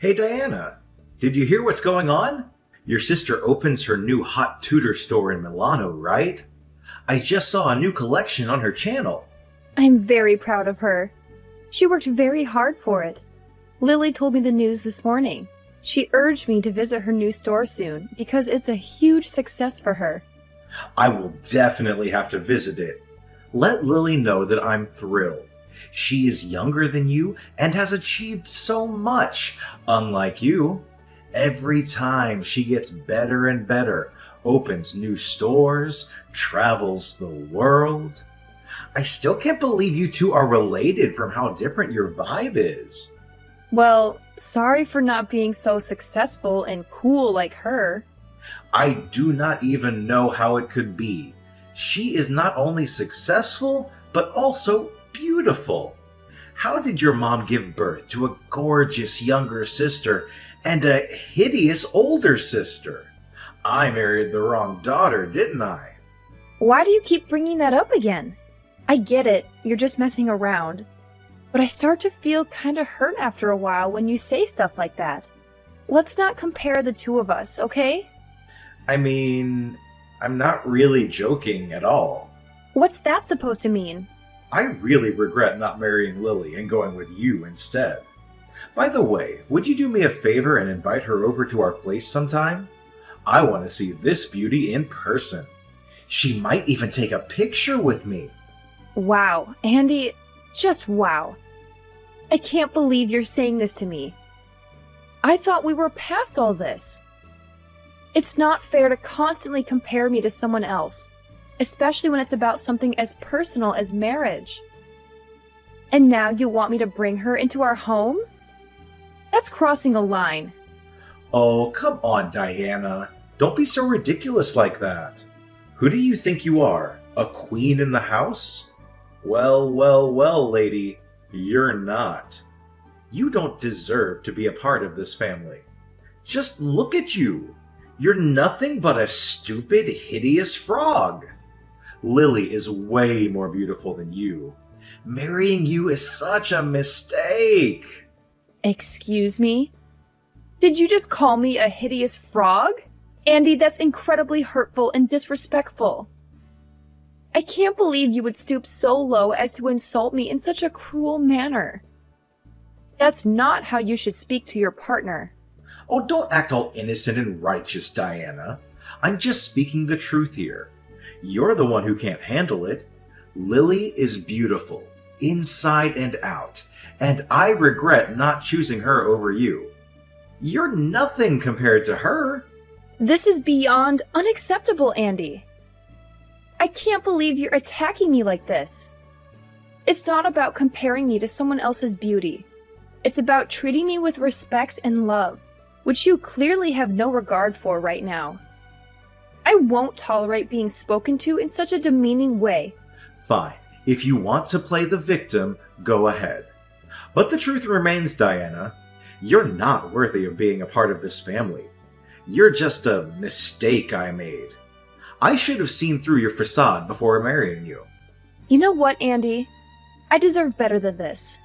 Hey Diana, did you hear what's going on? Your sister opens her new hot tudor store in Milano, right? I just saw a new collection on her channel. I'm very proud of her. She worked very hard for it. Lily told me the news this morning. She urged me to visit her new store soon because it's a huge success for her. I will definitely have to visit it. Let Lily know that I'm thrilled. She is younger than you and has achieved so much, unlike you. Every time she gets better and better, opens new stores, travels the world. I still can't believe you two are related from how different your vibe is. Well, sorry for not being so successful and cool like her. I do not even know how it could be. She is not only successful, but also beautiful. How did your mom give birth to a gorgeous younger sister and a hideous older sister? I married the wrong daughter, didn't I? Why do you keep bringing that up again? I get it, you're just messing around. But I start to feel kinda hurt after a while when you say stuff like that. Let's not compare the two of us, okay? I mean, I'm not really joking at all. What's that supposed to mean? I really regret not marrying Lily and going with you instead. By the way, would you do me a favor and invite her over to our place sometime? I want to see this beauty in person. She might even take a picture with me. Wow, Andy, just wow. I can't believe you're saying this to me. I thought we were past all this. It's not fair to constantly compare me to someone else, especially when it's about something as personal as marriage. And now you want me to bring her into our home? That's crossing a line. Oh, come on, Diana. Don't be so ridiculous like that. Who do you think you are? A queen in the house? Well, well, well, lady, you're not. You don't deserve to be a part of this family. Just look at you. You're nothing but a stupid, hideous frog. Lily is way more beautiful than you. Marrying you is such a mistake. Excuse me? Did you just call me a hideous frog? Andy, that's incredibly hurtful and disrespectful. I can't believe you would stoop so low as to insult me in such a cruel manner. That's not how you should speak to your partner. Oh, don't act all innocent and righteous, Diana. I'm just speaking the truth here. You're the one who can't handle it. Lily is beautiful, inside and out, and I regret not choosing her over you. You're nothing compared to her. This is beyond unacceptable, Andy. I can't believe you're attacking me like this. It's not about comparing me to someone else's beauty. It's about treating me with respect and love, which you clearly have no regard for right now. I won't tolerate being spoken to in such a demeaning way. Fine. If you want to play the victim, go ahead. But the truth remains, Diana. You're not worthy of being a part of this family. You're just a mistake I made. I should have seen through your facade before marrying you. You know what, Andy? I deserve better than this.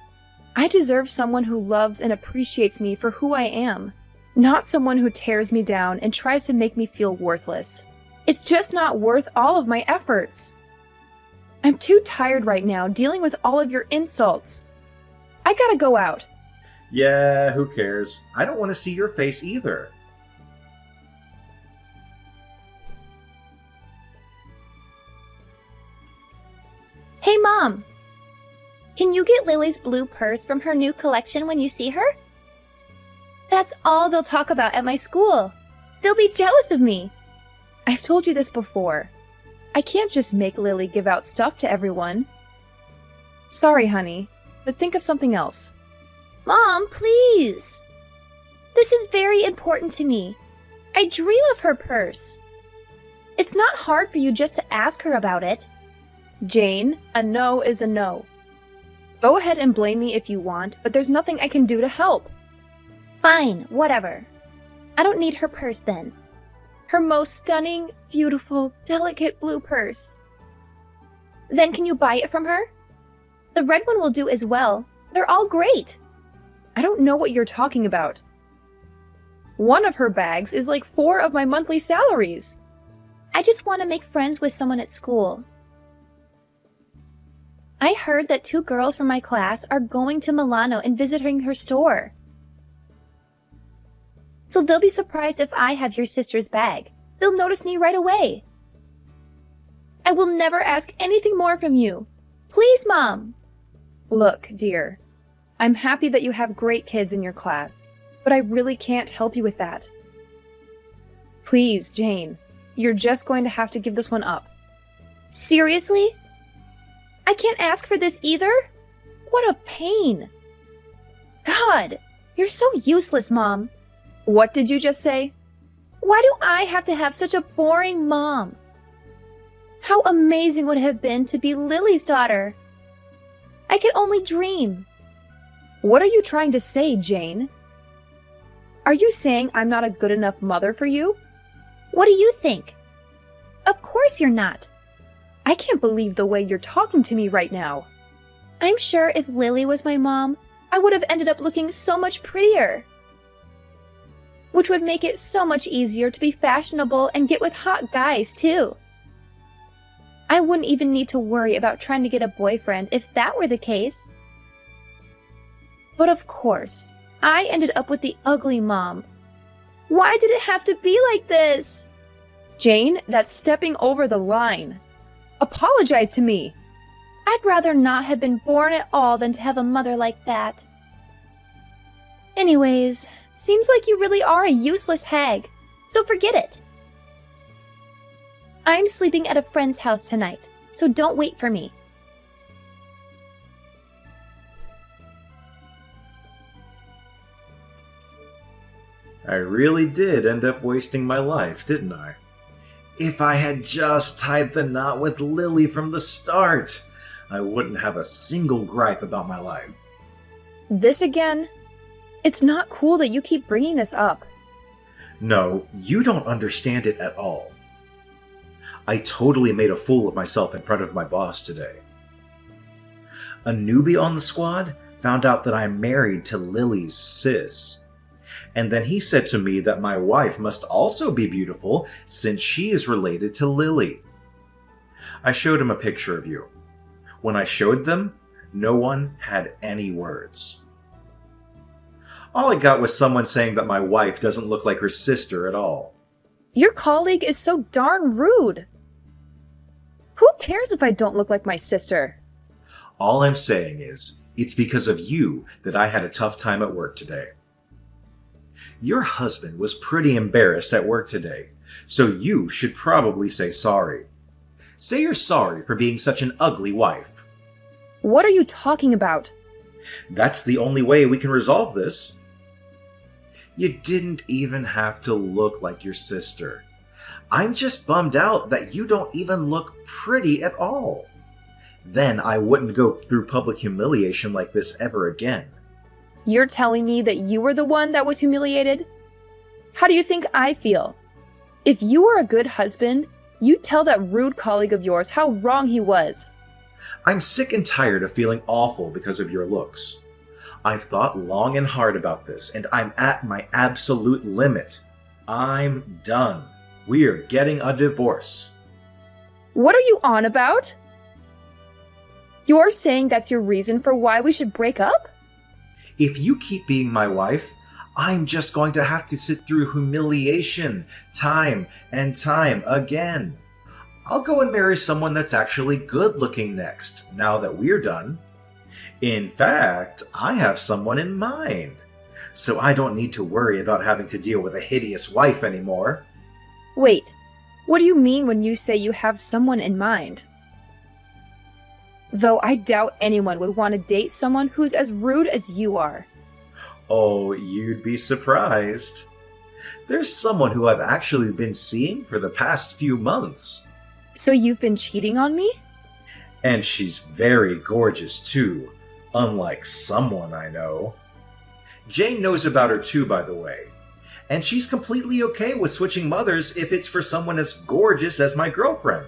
I deserve someone who loves and appreciates me for who I am, not someone who tears me down and tries to make me feel worthless. It's just not worth all of my efforts. I'm too tired right now dealing with all of your insults. I gotta go out. Yeah, who cares? I don't want to see your face either. Hey, Mom! Can you get Lily's blue purse from her new collection when you see her? That's all they'll talk about at my school. They'll be jealous of me. I've told you this before. I can't just make Lily give out stuff to everyone. Sorry, honey, but think of something else. Mom, please! This is very important to me. I dream of her purse. It's not hard for you just to ask her about it. Jane, a no is a no. Go ahead and blame me if you want, but there's nothing I can do to help. Fine, whatever. I don't need her purse then. Her most stunning, beautiful, delicate blue purse. Then can you buy it from her? The red one will do as well. They're all great. I don't know what you're talking about. One of her bags is like 4 of my monthly salaries. I just want to make friends with someone at school. I heard that 2 girls from my class are going to Milano and visiting her store. So they'll be surprised if I have your sister's bag. They'll notice me right away. I will never ask anything more from you. Please, Mom. Look, dear, I'm happy that you have great kids in your class, but I really can't help you with that. Please, Jane, you're just going to have to give this one up. Seriously? I can't ask for this either? What a pain. God, you're so useless, Mom. What did you just say? Why do I have to have such a boring mom? How amazing would it have been to be Lily's daughter? I could only dream. What are you trying to say, Jane? Are you saying I'm not a good enough mother for you? What do you think? Of course you're not. I can't believe the way you're talking to me right now. I'm sure if Lily was my mom, I would have ended up looking so much prettier. Which would make it so much easier to be fashionable and get with hot guys, too. I wouldn't even need to worry about trying to get a boyfriend if that were the case. But of course, I ended up with the ugly mom. Why did it have to be like this? Jane, that's stepping over the line. Apologize to me. I'd rather not have been born at all than to have a mother like that. Anyways, seems like you really are a useless hag, so forget it. I'm sleeping at a friend's house tonight, so don't wait for me. I really did end up wasting my life, didn't I? If I had just tied the knot with Lily from the start, I wouldn't have a single gripe about my life. This again? It's not cool that you keep bringing this up. No, you don't understand it at all. I totally made a fool of myself in front of my boss today. A newbie on the squad found out that I'm married to Lily's sis. And then he said to me that my wife must also be beautiful since she is related to Lily. I showed him a picture of you. When I showed them, no one had any words. All I got was someone saying that my wife doesn't look like her sister at all. Your colleague is so darn rude. Who cares if I don't look like my sister? All I'm saying is, it's because of you that I had a tough time at work today. Your husband was pretty embarrassed at work today, so you should probably say sorry. Say you're sorry for being such an ugly wife. What are you talking about? That's the only way we can resolve this. You didn't even have to look like your sister. I'm just bummed out that you don't even look pretty at all. Then I wouldn't go through public humiliation like this ever again. You're telling me that you were the one that was humiliated? How do you think I feel? If you were a good husband, you'd tell that rude colleague of yours how wrong he was. I'm sick and tired of feeling awful because of your looks. I've thought long and hard about this, and I'm at my absolute limit. I'm done. We're getting a divorce. What are you on about? You're saying that's your reason for why we should break up? If you keep being my wife, I'm just going to have to sit through humiliation time and time again. I'll go and marry someone that's actually good looking next, now that we're done. In fact, I have someone in mind, so I don't need to worry about having to deal with a hideous wife anymore. Wait, what do you mean when you say you have someone in mind? Though I doubt anyone would want to date someone who's as rude as you are. Oh, you'd be surprised. There's someone who I've actually been seeing for the past few months. So you've been cheating on me? And she's very gorgeous too, unlike someone I know. Jane knows about her too, by the way. And she's completely okay with switching mothers if it's for someone as gorgeous as my girlfriend.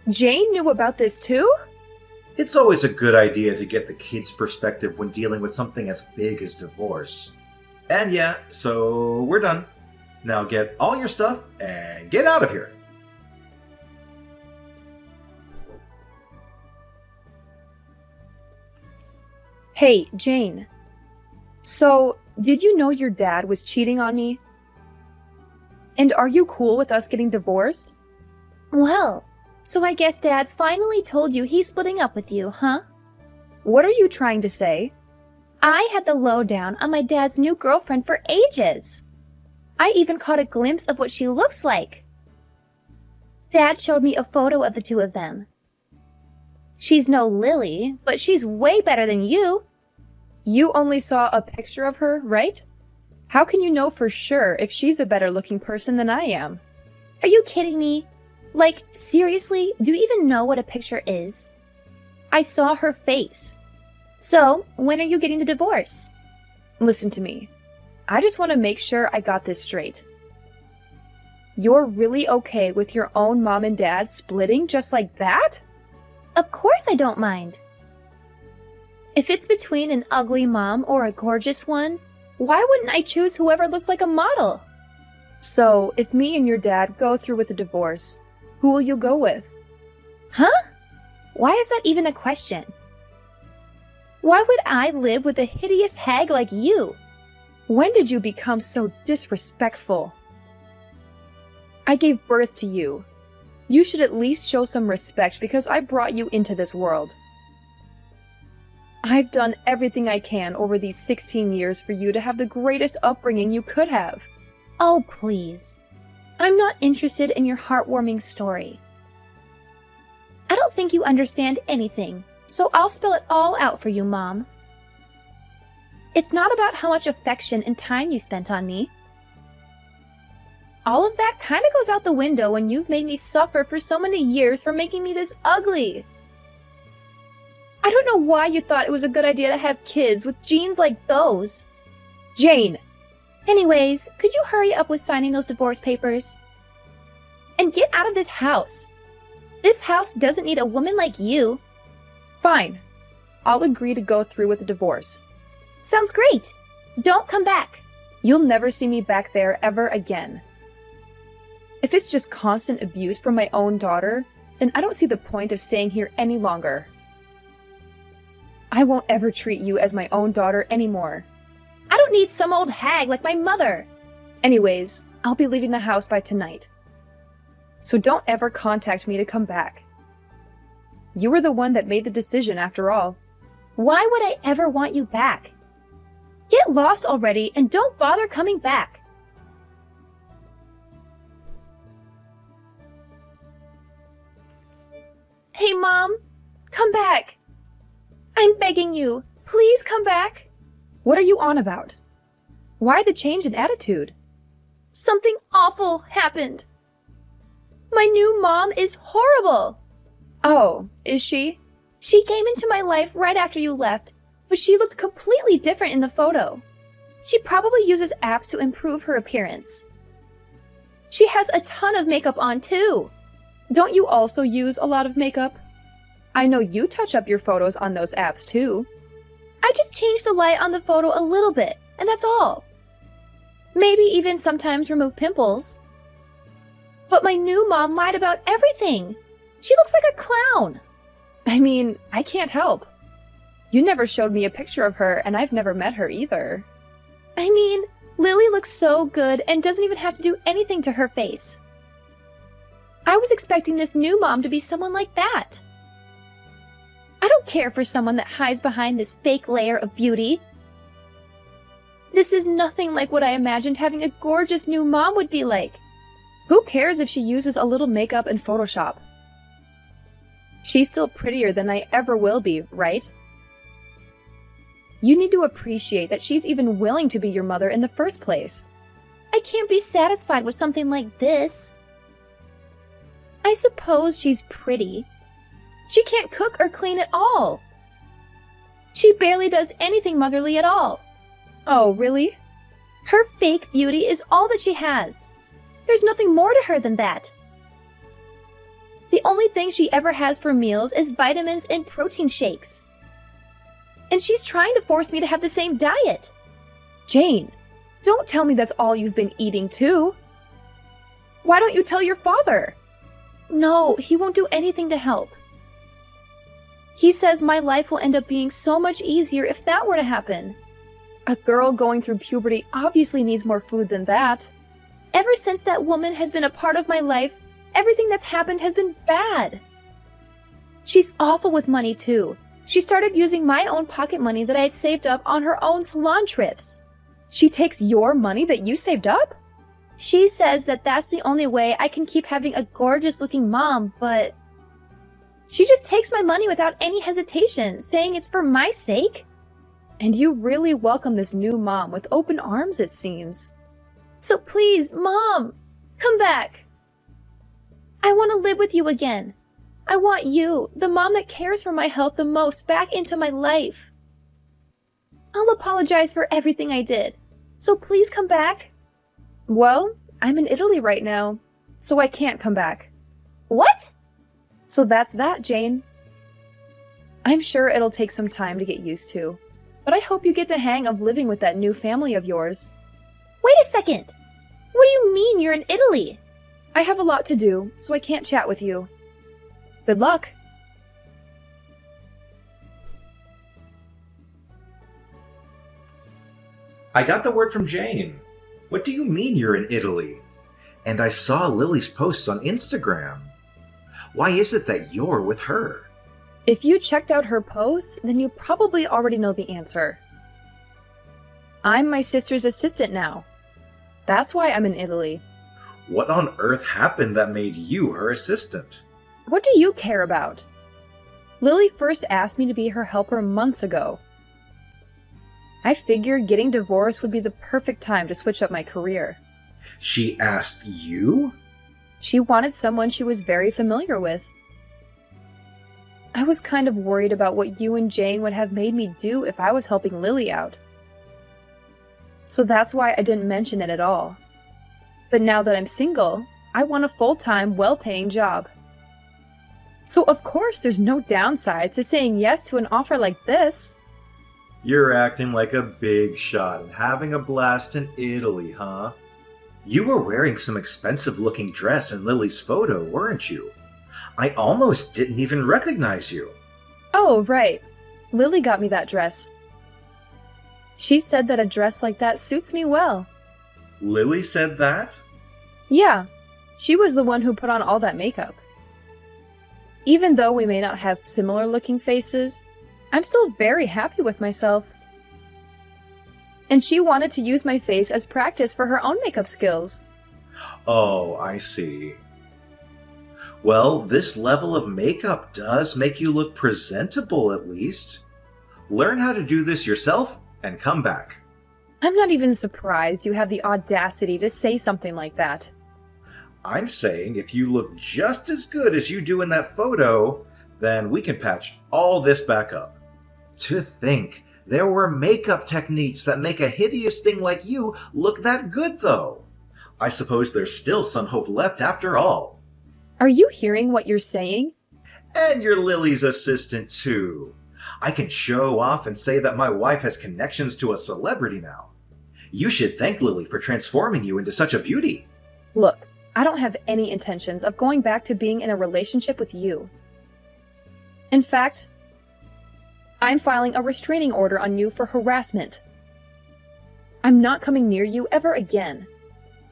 Jane knew about this too? It's always a good idea to get the kid's perspective when dealing with something as big as divorce. And yeah, so we're done. Now get all your stuff and get out of here. Hey, Jane. So, did you know your dad was cheating on me? And are you cool with us getting divorced? Well, so I guess Dad finally told you he's splitting up with you, huh? What are you trying to say? I had the lowdown on my dad's new girlfriend for ages. I even caught a glimpse of what she looks like. Dad showed me a photo of the two of them. She's no Lily, but she's way better than you. You only saw a picture of her, right? How can you know for sure if she's a better looking person than I am? Are you kidding me? Like, seriously, do you even know what a picture is? I saw her face. So, when are you getting the divorce? Listen to me. I just want to make sure I got this straight. You're really okay with your own mom and dad splitting just like that? Of course I don't mind. If it's between an ugly mom or a gorgeous one, why wouldn't I choose whoever looks like a model? So, if me and your dad go through with a divorce, who will you go with? Huh? Why is that even a question? Why would I live with a hideous hag like you? When did you become so disrespectful? I gave birth to you. You should at least show some respect because I brought you into this world. I've done everything I can over these 16 years for you to have the greatest upbringing you could have. Oh, please. I'm not interested in your heartwarming story. I don't think you understand anything, so I'll spell it all out for you, Mom. It's not about how much affection and time you spent on me. All of that kind of goes out the window when you've made me suffer for so many years for making me this ugly. I don't know why you thought it was a good idea to have kids with genes like those. Jane! Anyways, could you hurry up with signing those divorce papers? And get out of this house. This house doesn't need a woman like you. Fine. I'll agree to go through with the divorce. Sounds great. Don't come back. You'll never see me back there ever again. If it's just constant abuse from my own daughter, then I don't see the point of staying here any longer. I won't ever treat you as my own daughter anymore. I don't need some old hag like my mother. Anyways, I'll be leaving the house by tonight. So don't ever contact me to come back. You were the one that made the decision after all. Why would I ever want you back? Get lost already and don't bother coming back. Hey, Mom, come back. I'm begging you, please come back. What are you on about? Why the change in attitude? Something awful happened. My new mom is horrible. Oh, is she? She came into my life right after you left, but she looked completely different in the photo. She probably uses apps to improve her appearance. She has a ton of makeup on too. Don't you also use a lot of makeup? I know you touch up your photos on those apps too. I just changed the light on the photo a little bit, and that's all. Maybe even sometimes remove pimples. But my new mom lied about everything. She looks like a clown. I mean, I can't help. You never showed me a picture of her, and I've never met her either. I mean, Lily looks so good and doesn't even have to do anything to her face. I was expecting this new mom to be someone like that. I don't care for someone that hides behind this fake layer of beauty. This is nothing like what I imagined having a gorgeous new mom would be like. Who cares if she uses a little makeup and Photoshop? She's still prettier than I ever will be, right? You need to appreciate that she's even willing to be your mother in the first place. I can't be satisfied with something like this. I suppose she's pretty. She can't cook or clean at all. She barely does anything motherly at all. Oh, really? Her fake beauty is all that she has. There's nothing more to her than that. The only thing she ever has for meals is vitamins and protein shakes. And she's trying to force me to have the same diet. Jane, Don't tell me that's all you've been eating too. Why don't you tell your father? No, he won't do anything to help. He says my life will end up being so much easier if that were to happen. A girl going through puberty obviously needs more food than that. Ever since that woman has been a part of my life, everything that's happened has been bad. She's awful with money too. She started using my own pocket money that I had saved up on her own salon trips. She takes your money that you saved up? She says that that's the only way I can keep having a gorgeous-looking mom, but she just takes my money without any hesitation, saying it's for my sake. And you really welcome this new mom with open arms, it seems. So please, Mom, come back. I want to live with you again. I want you, the mom that cares for my health the most, back into my life. I'll apologize for everything I did, so please come back. Well, I'm in Italy right now, so I can't come back. What? So that's that, Jane. I'm sure it'll take some time to get used to, but I hope you get the hang of living with that new family of yours. Wait a second! What do you mean you're in Italy? I have a lot to do, so I can't chat with you. Good luck. I got the word from Jane. What do you mean you're in Italy? And I saw Lily's posts on Instagram. Why is it that you're with her? If you checked out her posts, then you probably already know the answer. I'm my sister's assistant now. That's why I'm in Italy. What on earth happened that made you her assistant? What do you care about? Lily first asked me to be her helper months ago. I figured getting divorced would be the perfect time to switch up my career. She asked you? She wanted someone she was very familiar with. I was kind of worried about what you and Jane would have made me do if I was helping Lily out. So that's why I didn't mention it at all. But now that I'm single, I want a full-time, well-paying job. So of course there's no downsides to saying yes to an offer like this. You're acting like a big shot and having a blast in Italy, huh? You were wearing some expensive-looking dress in Lily's photo, weren't you? I almost didn't even recognize you. Oh, right. Lily got me that dress. She said that a dress like that suits me well. Lily said that? Yeah, she was the one who put on all that makeup. Even though we may not have similar-looking faces, I'm still very happy with myself. And she wanted to use my face as practice for her own makeup skills. Oh, I see. Well, this level of makeup does make you look presentable, at least. Learn how to do this yourself and come back. I'm not even surprised you have the audacity to say something like that. I'm saying if you look just as good as you do in that photo, then we can patch all this back up. To think, there were makeup techniques that make a hideous thing like you look that good, though. I suppose there's still some hope left after all. Are you hearing what you're saying? And you're Lily's assistant, too. I can show off and say that my wife has connections to a celebrity now. You should thank Lily for transforming you into such a beauty. Look, I don't have any intentions of going back to being in a relationship with you. In fact, I'm filing a restraining order on you for harassment. I'm not coming near you ever again.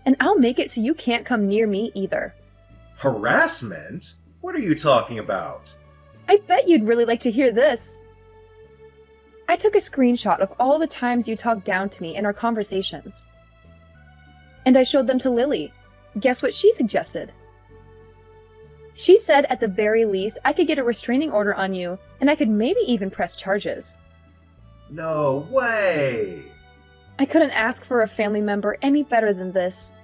And I'll make it so you can't come near me either. Harassment? What are you talking about? I bet you'd really like to hear this. I took a screenshot of all the times you talked down to me in our conversations. And I showed them to Lily. Guess what she suggested? She said at the very least I could get a restraining order on you, and I could maybe even press charges. No way! I couldn't ask for a family member any better than this.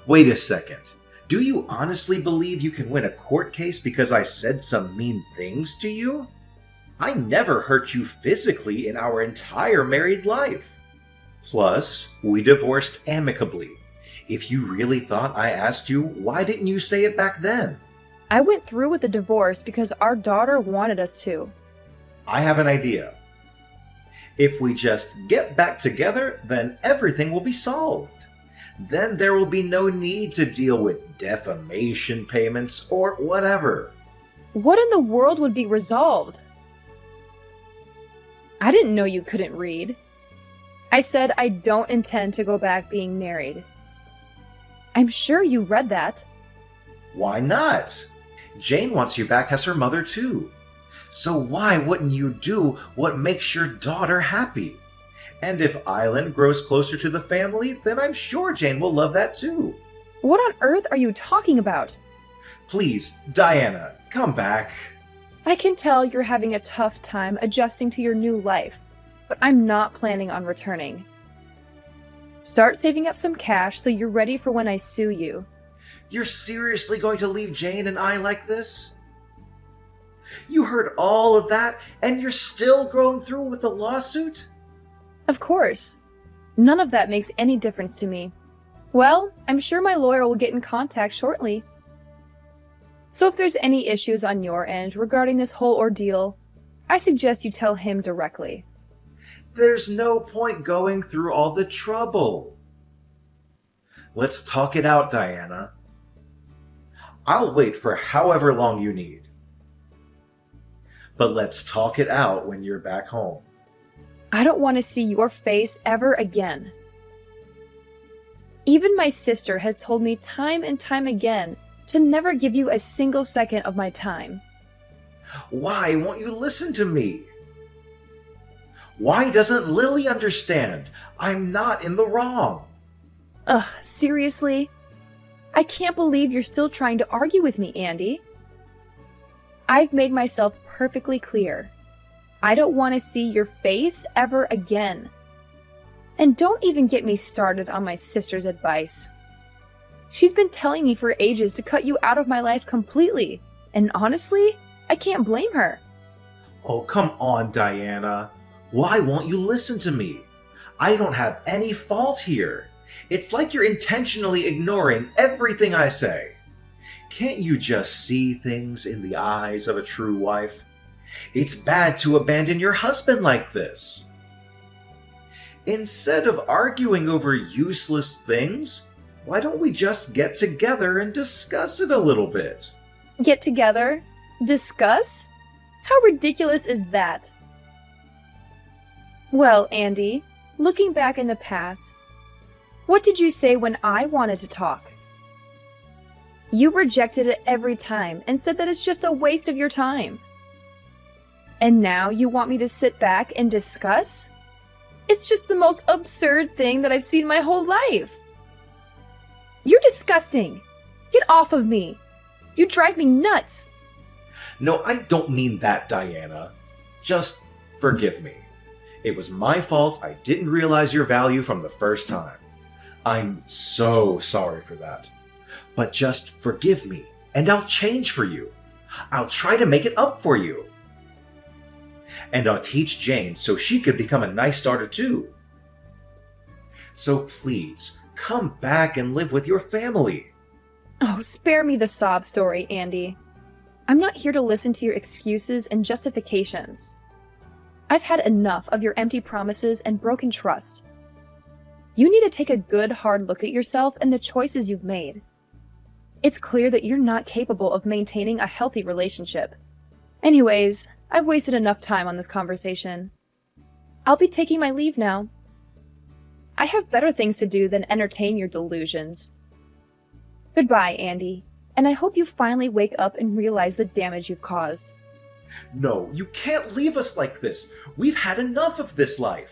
Wait a second. Do you honestly believe you can win a court case because I said some mean things to you? I never hurt you physically in our entire married life. Plus, we divorced amicably. If you really thought I asked you, why didn't you say it back then? I went through with the divorce because our daughter wanted us to. I have an idea. If we just get back together, then everything will be solved. Then there will be no need to deal with defamation payments or whatever. What in the world would be resolved? I didn't know you couldn't read. I said I don't intend to go back being married. I'm sure you read that. Why not? Jane wants you back as her mother too. So why wouldn't you do what makes your daughter happy? And if Island grows closer to the family, then I'm sure Jane will love that too. What on earth are you talking about? Please, Diana, come back. I can tell you're having a tough time adjusting to your new life, but I'm not planning on returning. Start saving up some cash so you're ready for when I sue you. You're seriously going to leave Jane and I like this? You heard all of that, and you're still going through with the lawsuit? Of course. None of that makes any difference to me. Well, I'm sure my lawyer will get in contact shortly. So if there's any issues on your end regarding this whole ordeal, I suggest you tell him directly. There's no point going through all the trouble. Let's talk it out, Diana. I'll wait for however long you need. But let's talk it out when you're back home. I don't want to see your face ever again. Even my sister has told me time and time again to never give you a single second of my time. Why won't you listen to me? Why doesn't Lily understand? I'm not in the wrong. Ugh, seriously? I can't believe you're still trying to argue with me, Andy. I've made myself perfectly clear. I don't want to see your face ever again. And don't even get me started on my sister's advice. She's been telling me for ages to cut you out of my life completely, and honestly, I can't blame her. Oh, come on, Diana. Why won't you listen to me? I don't have any fault here. It's like you're intentionally ignoring everything I say. Can't you just see things in the eyes of a true wife? It's bad to abandon your husband like this. Instead of arguing over useless things, why don't we just get together and discuss it a little bit? Get together? Discuss? How ridiculous is that? Well, Andy, looking back in the past, what did you say when I wanted to talk? You rejected it every time and said that it's just a waste of your time. And now you want me to sit back and discuss? It's just the most absurd thing that I've seen my whole life. You're disgusting. Get off of me. You drive me nuts. No, I don't mean that, Diana. Just forgive me. It was my fault. I didn't realize your value from the first time. I'm so sorry for that. But just forgive me, and I'll change for you. I'll try to make it up for you. And I'll teach Jane so she could become a nice daughter too. So please, come back and live with your family. Oh, spare me the sob story, Andy. I'm not here to listen to your excuses and justifications. I've had enough of your empty promises and broken trust. You need to take a good, hard look at yourself and the choices you've made. It's clear that you're not capable of maintaining a healthy relationship. Anyways, I've wasted enough time on this conversation. I'll be taking my leave now. I have better things to do than entertain your delusions. Goodbye, Andy, and I hope you finally wake up and realize the damage you've caused. No, you can't leave us like this. We've had enough of this life.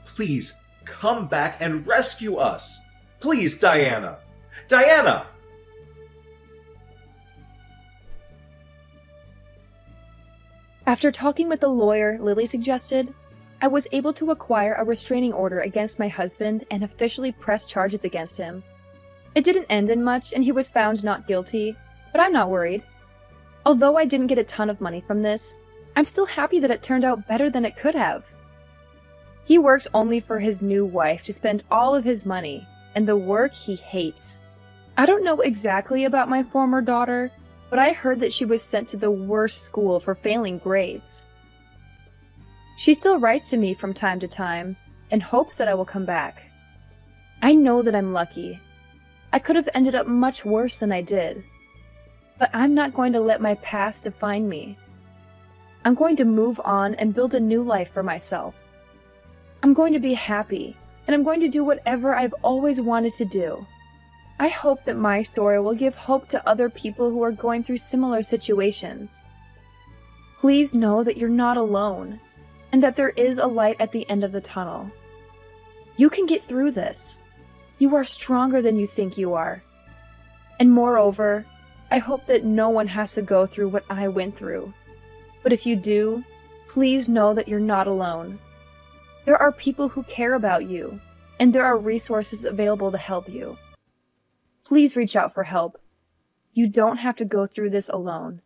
Please, come back and rescue us. Please, Diana. Diana! After talking with the lawyer Lily suggested, I was able to acquire a restraining order against my husband and officially press charges against him. It didn't end in much and he was found not guilty, but I'm not worried. Although I didn't get a ton of money from this, I'm still happy that it turned out better than it could have. He works only for his new wife to spend all of his money, and the work he hates. I don't know exactly about my former daughter, but I heard that she was sent to the worst school for failing grades. She still writes to me from time to time and hopes that I will come back. I know that I'm lucky. I could have ended up much worse than I did. But I'm not going to let my past define me. I'm going to move on and build a new life for myself. I'm going to be happy, and I'm going to do whatever I've always wanted to do. I hope that my story will give hope to other people who are going through similar situations. Please know that you're not alone, and that there is a light at the end of the tunnel. You can get through this. You are stronger than you think you are. And moreover, I hope that no one has to go through what I went through. But if you do, please know that you're not alone. There are people who care about you, and there are resources available to help you. Please reach out for help. You don't have to go through this alone.